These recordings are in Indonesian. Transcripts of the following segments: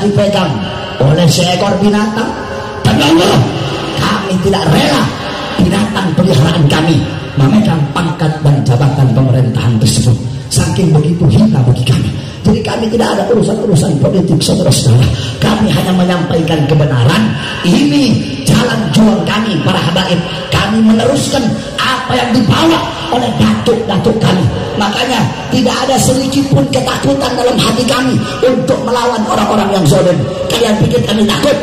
dipegang oleh seekor binatang. Demi Allah, kami tidak rela binatang peliharaan kami memegang pangkat dan jabatan pemerintahan tersebut. Saking begitu hina bagi kami. Jadi kami tidak ada urusan-urusan politik, saudara-saudara. Kami hanya menyampaikan kebenaran. Ini jalan juang kami, para habaib. Kami meneruskan apa yang dibawa oleh datuk-datuk kami. Makanya tidak ada sedikit pun ketakutan dalam hati kami untuk melawan orang-orang yang zalim. Kalian pikir kami takut?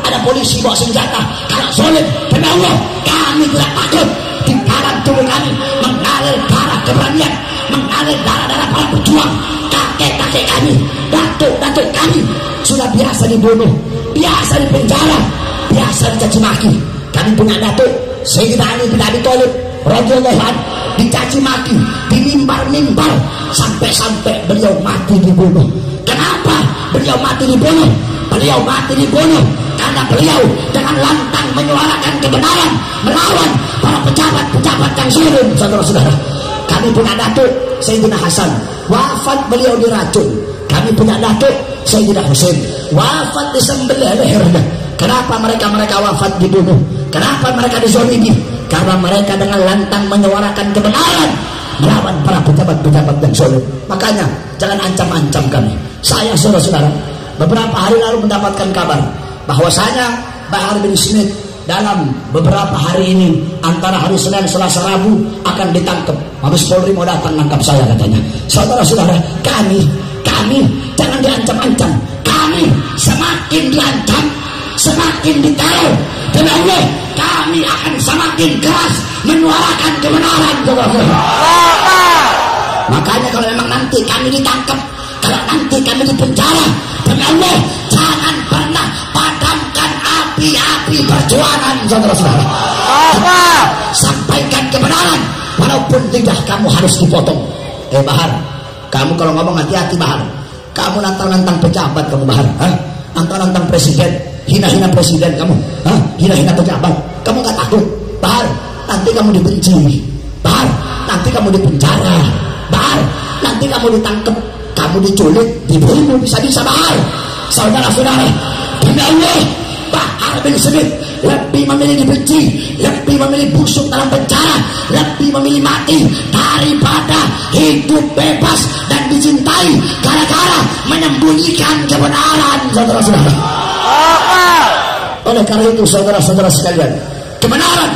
Ada polisi bawa senjata. Kalau zalim, demi Allah, kami tidak takut. Di dalam tubuh kami mengalir darah keberanian, mengalir darah-darah para pejuang. Kakek-kakek kami, datuk-datuk kami sudah biasa dibunuh, biasa dipenjara, biasa dicaci maki. Kami punya datuk Sayyidina Ali bin Abi Thalib radhiyallahu anhu dicaci maki di mimbar-mimbar sampai-sampai beliau mati dibunuh. Kenapa beliau mati dibunuh? Beliau mati dibunuh karena beliau dengan lantang menyuarakan kebenaran melawan para pejabat-pejabat yang zalim, saudara-saudara. Kami punya datuk Sayyidina Hasan, wafat beliau diracun. Kami punya datuk Sayyidina Husain, wafat disembelih lehernya. Kenapa mereka wafat dibunuh? Kenapa mereka dizalimi? Karena mereka dengan lantang menyuarakan kebenaran melawan para pejabat-pejabat yang zalim. Makanya jangan ancam-ancam kami. Saya, saudara-saudara, beberapa hari lalu mendapatkan kabar bahwasanya Bahar bin Smith dalam beberapa hari ini antara hari Senin, Selasa, Rabu akan ditangkap. Mabes Polri mau datang nangkap saya katanya. Saudara-saudara, kami jangan diancam-ancam. Kami semakin diancam, semakin diteror. Demi Allah, kami akan semakin keras menyuarakan kebenaran, saudara-saudara. Makanya kalau memang nanti kami ditangkap, kalau nanti kami dipenjara, demi Allah, jangan pernah padamkan api-api perjuangan, saudara-saudara. Sampaikan kebenaran, walaupun lidah kamu harus dipotong. Bahar, kamu kalau ngomong hati-hati, Bahar. Kamu nantang-nantang pejabat kamu, Bahar. Nantang-nantang presiden, hina-hina presiden kamu, hina-hina pejabat. Kamu gak takut, Bahar? Nanti kamu dibenci, Bahar. Nanti kamu dipenjara, Bahar. Nanti kamu ditangkap, kamu diculik, dibunuh, bisa-bisa, Bahar. Saudara-saudara, demi Allah, Bahar bin Smith lebih memilih dibenci, lebih memilih busuk dalam penjara, lebih memilih mati daripada hidup bebas dan dicintai gara-gara menyembunyikan kebenaran, saudara-saudara. Oleh karena itu, saudara-saudara sekalian, kebenaran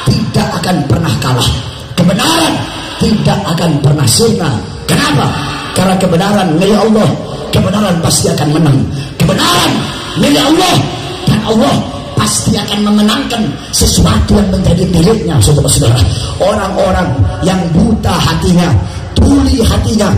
tidak akan pernah kalah, kebenaran tidak akan pernah sirna. Kenapa? Karena kebenaran milik Allah, kebenaran pasti akan menang. Kebenaran milik Allah, dan Allah pasti akan memenangkan sesuatu yang menjadi miliknya, saudara-saudara. Orang-orang yang buta hatinya, tuli hatinya,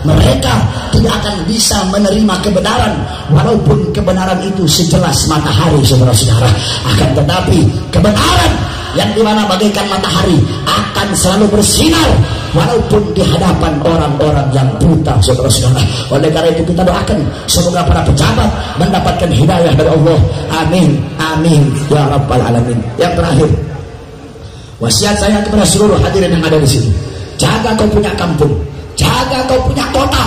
mereka tidak akan bisa menerima kebenaran, walaupun kebenaran itu sejelas matahari, saudara-saudara. Akan tetapi kebenaran yang dimana bagaikan matahari akan selalu bersinar walaupun di hadapan orang-orang yang buta, saudara-saudara. Oleh karena itu kita doakan semoga para pejabat mendapatkan hidayah dari Allah. Amin, amin ya rabbal alamin. Yang terakhir, wasiat saya kepada seluruh hadirin yang ada di sini, jaga kau punya kampung, jaga kau punya kota.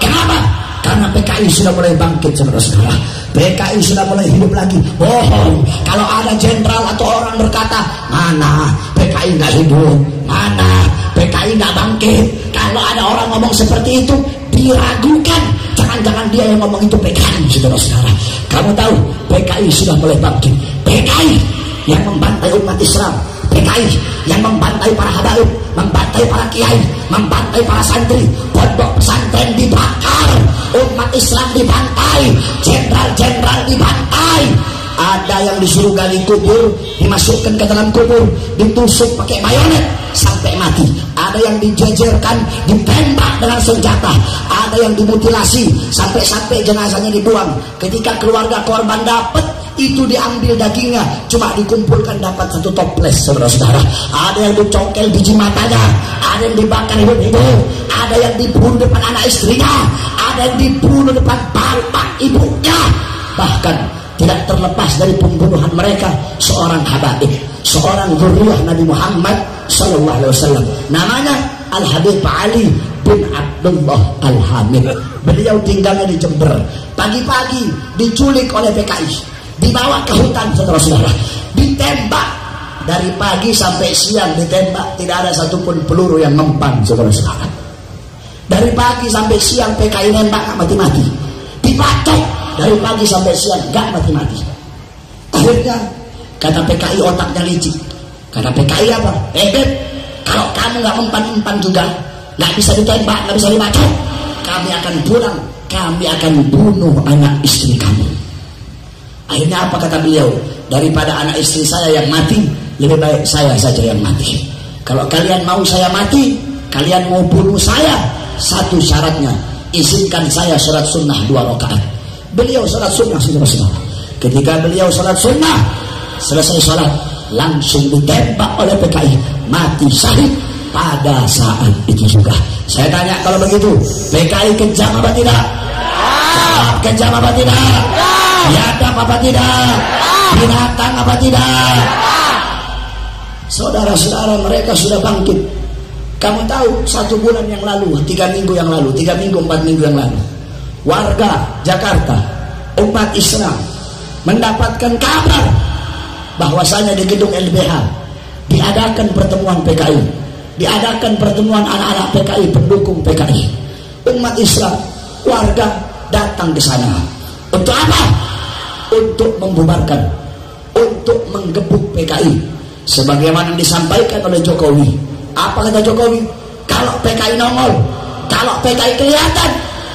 Kenapa? Karena PKI sudah mulai bangkit, saudara-saudara. PKI sudah mulai hidup lagi. Bohong kalau ada jenderal atau orang berkata, mana PKI nggak hidup, mana PKI nggak bangkit. Kalau ada orang ngomong seperti itu, diragukan. Jangan-jangan dia yang ngomong itu PKI, saudara-saudara. Kamu tahu PKI sudah mulai bangkit. PKI yang membantai umat Islam, PKI yang membantai para habaib, membantai para kiai, membantai para santri. Pondok pesantren dibakar, umat Islam dibantai, jenderal-jenderal dibantai. Ada yang disuruh gali kubur, dimasukkan ke dalam kubur, ditusuk pakai bayonet sampai mati. Ada yang dijejerkan, ditembak dengan senjata. Ada yang dimutilasi sampai-sampai jenazahnya dibuang. Ketika keluarga korban dapat, itu diambil dagingnya, cuma dikumpulkan dapat satu toples, saudara-saudara. Ada yang dicongkel biji matanya, ada yang dibakar hidup-hidup, ada yang dibunuh depan anak istrinya, ada yang dibunuh depan bapak ibunya. Bahkan tidak terlepas dari pembunuhan mereka seorang habaib, seorang zuriyah Nabi Muhammad sallallahu alaihi wasallam, namanya Al-Habib Ali bin Abdullah Al-Hamid. Beliau tinggalnya di Jember. Pagi-pagi diculik oleh PKI, dibawa ke hutan, saudara-saudara, ditembak dari pagi sampai siang, ditembak, tidak ada satupun peluru yang mempan, saudara-saudara. Dari pagi sampai siang PKI nembak gak mati-mati, dipatok dari pagi sampai siang gak mati-mati. Akhirnya kata PKI otaknya licik. Kata PKI apa? Beb, kalau kamu gak mempan-mempan juga, gak bisa ditembak, gak bisa dipatok, kami akan pulang, kami akan bunuh anak istri kamu. Akhirnya apa kata beliau? Daripada anak istri saya yang mati, lebih baik saya saja yang mati. Kalau kalian mau saya mati, kalian mau bunuh saya, satu syaratnya, izinkan saya sholat sunnah 2 rakaat. Beliau sholat sunnah, saudara-saudara. Ketika beliau sholat sunnah, selesai sholat, langsung ditembak oleh PKI, mati syahid pada saat itu juga. Saya tanya, kalau begitu PKI kejam apa tidak? Kejam apa tidak? Biadab apa tidak? Binatang apa tidak? Saudara-saudara, mereka sudah bangkit. Kamu tahu 1 bulan yang lalu, 3 minggu yang lalu, 3 minggu, 4 minggu yang lalu, warga Jakarta, umat Islam mendapatkan kabar bahwasanya di gedung LBH diadakan pertemuan PKI, diadakan pertemuan anak-anak PKI, pendukung PKI. Umat Islam, warga datang ke sana. Untuk apa? Untuk membubarkan, untuk menggebuk PKI, sebagaimana disampaikan oleh Jokowi. Apa kata Jokowi? Kalau PKI nongol, kalau PKI kelihatan,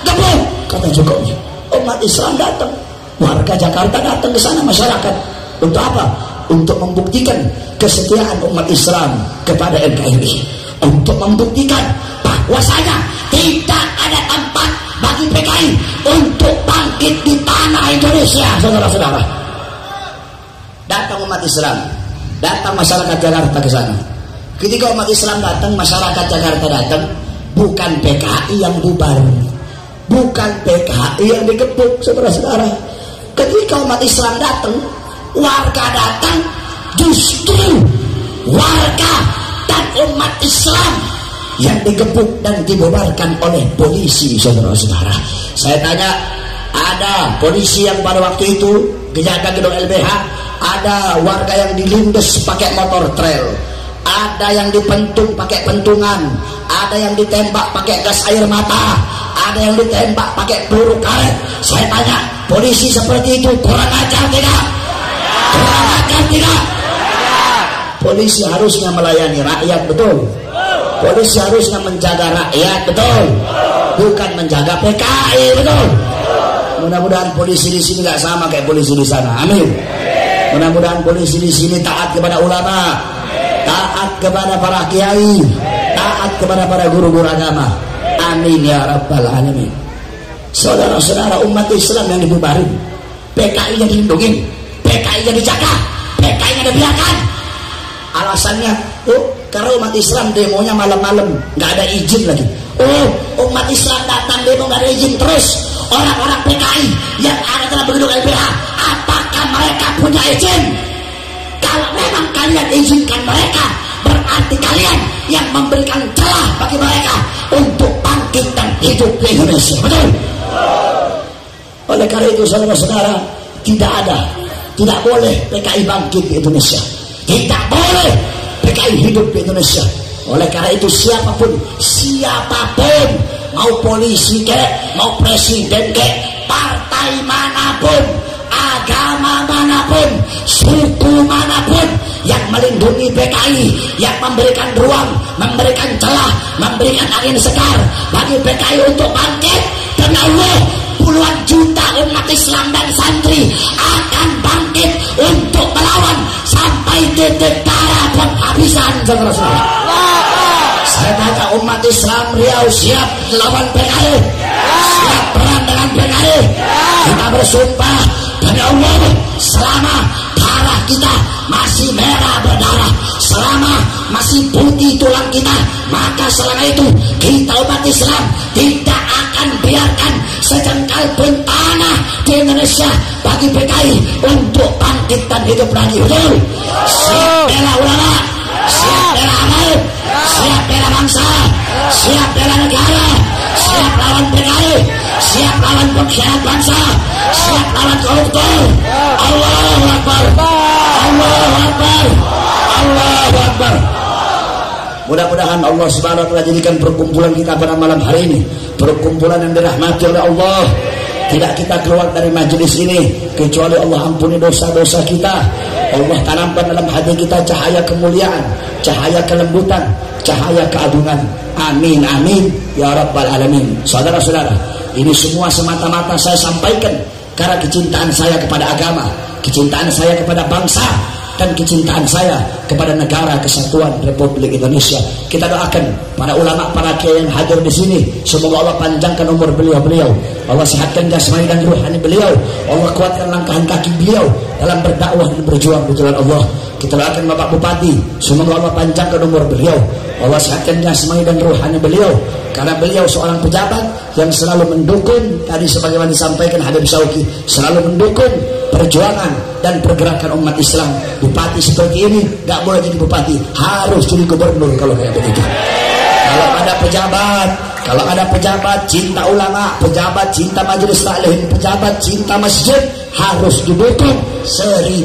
gebuk, kata Jokowi. Umat Islam datang, warga Jakarta datang ke sana, masyarakat. Untuk apa? Untuk membuktikan kesetiaan umat Islam kepada NKRI, untuk membuktikan bahwasanya tidak ada tempat bagi PKI untuk bangkit di tanah Indonesia, saudara-saudara. Datang umat Islam, datang masyarakat Jakarta ke sana. Ketika umat Islam datang, masyarakat Jakarta datang, bukan PKI yang bubar, bukan PKI yang dikepuk, saudara-saudara. Ketika umat Islam datang, warga datang, justru warga dan umat Islam yang digebuk dan dibubarkan oleh polisi, saudara-saudara. Saya tanya, ada polisi yang pada waktu itu menjaga gedung LBH, ada warga yang dilindas pakai motor trail, ada yang dipentung pakai pentungan, ada yang ditembak pakai gas air mata, ada yang ditembak pakai peluru karet. Saya tanya, polisi seperti itu kurang ajar tidak? Kurang ajar tidak? Polisi harusnya melayani rakyat, betul. Polisi harusnya menjaga rakyat, betul. Bukan menjaga PKI, betul. Mudah-mudahan polisi di sini gak sama kayak polisi di sana. Amin. Mudah-mudahan polisi di sini taat kepada ulama, taat kepada para kiai, taat kepada para guru-guru agama. Amin ya rabbal alamin. Saudara-saudara, umat Islam yang dibubarin, PKI yang dilindungi, PKI yang dijaga, PKI yang dibiarkan. Alasannya, karena umat Islam demonya malam-malam, nggak ada izin lagi. Umat Islam datang demo nggak ada izin. Terus orang-orang PKI yang ada dalam gedung LBH, apakah mereka punya izin? Kalau memang kalian izinkan mereka, berarti kalian yang memberikan celah bagi mereka untuk bangkit dan hidup di Indonesia, betul? Oleh karena itu, saudara-saudara, tidak boleh PKI bangkit di Indonesia, tidak boleh PKI hidup di Indonesia. Oleh karena itu, siapapun, mau polisi kek, mau presiden kek, partai manapun, agama manapun, suku manapun yang melindungi PKI, yang memberikan ruang, memberikan celah, memberikan angin segar bagi PKI untuk bangkit, demi Allah, puluhan juta umat Islam dan santri akan bangkit untuk melawan sampai titik darah penghabisan, saudara-saudara. Saya tanya, umat Islam Riau siap lawan PKI? Siap perang dengan PKI? Kita bersumpah demi Allah, selama darah kita masih merah berdarah, selama masih putih tulang kita, maka selama itu kita umat Islam tidak akan biarkan sejengkal pun tanah di Indonesia bagi PKI untuk bangkit dan hidup lagi. Betul? Siap bela ulama, siap bela amal, siap bela bangsa, siap bela negara, lawan PKI, siap lawan pengkhianat bangsa, siap lawan koruptor. Allahu Akbar, Allahu Akbar, Allahu Akbar. Mudah-mudahan Allah Subhanahu wa taala jadikan perkumpulan kita pada malam hari ini perkumpulan yang dirahmati oleh Allah. Tidak kita keluar dari majelis ini kecuali Allah ampuni dosa-dosa kita. Allah tanamkan dalam hati kita cahaya kemuliaan, cahaya kelembutan, cahaya keagungan. Amin amin ya rabbal alamin. Saudara-saudara, ini semua semata-mata saya sampaikan karena kecintaan saya kepada agama, kecintaan saya kepada bangsa, dan kecintaan saya kepada negara kesatuan Republik Indonesia. Kita doakan para ulama, para kiai yang hadir di sini, semoga Allah panjangkan umur beliau-beliau, Allah sehatkan jasmani dan ruhani beliau, Allah kuatkan langkahan kaki beliau dalam berdakwah dan berjuang di jalan Allah. Kita doakan Bapak Bupati, semoga Allah panjangkan umur beliau, Allah sehatkan jasmani dan ruhani beliau, karena beliau seorang pejabat yang selalu mendukung, tadi sebagaimana disampaikan Habib Syauqi, selalu mendukung perjuangan dan pergerakan umat Islam. Bupati seperti ini gak boleh jadi bupati, harus jadi gubernur kalau kayak begitu. Kalau ada pejabat cinta ulama, pejabat cinta majelis taklim, pejabat cinta masjid, harus didukung 1000%,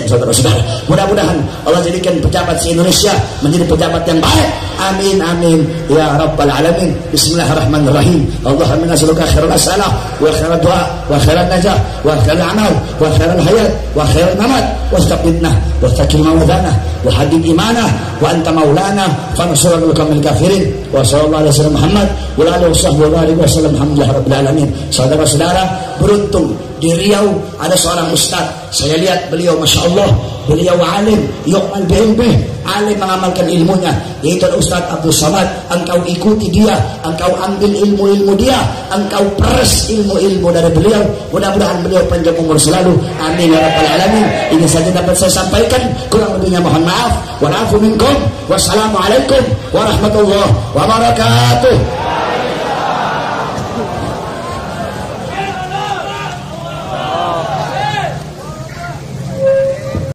saudara-saudara. Mudah-mudahan Allah jadikan pejabat se-Indonesia menjadi pejabat yang baik. Amin amin ya rabbal alamin. Bismillahirrahmanirrahim. Allahumma nas'aluka khairal as'alah wa khairal du'a wa khairal najah wa khairal amal wa khairal hayat wa khairal mamat wa istaqimna wa istaqim mawadana wa hadid imanah wa anta maulana fansurul kamil kafirin wa sallallahu alaihi wasallam Muhammad wa alihi wasallam. Alhamdulillah rabbil alamin. Saudara-saudara, beruntung di Riau ada seorang ustaz, saya lihat beliau Masya Allah, beliau alim, yu'mal bihilbih, alim mengamalkan ilmunya, yaitu Ustaz Abdul Samad. Engkau ikuti dia, engkau ambil ilmu-ilmu dia, engkau peres ilmu-ilmu dari beliau. Mudah-mudahan beliau panjang umur selalu, amin ya rabbal alamin. Ini saja dapat saya sampaikan, kurang lebihnya mohon maaf. Wa'afu minkum, wassalamualaikum warahmatullahi wabarakatuh.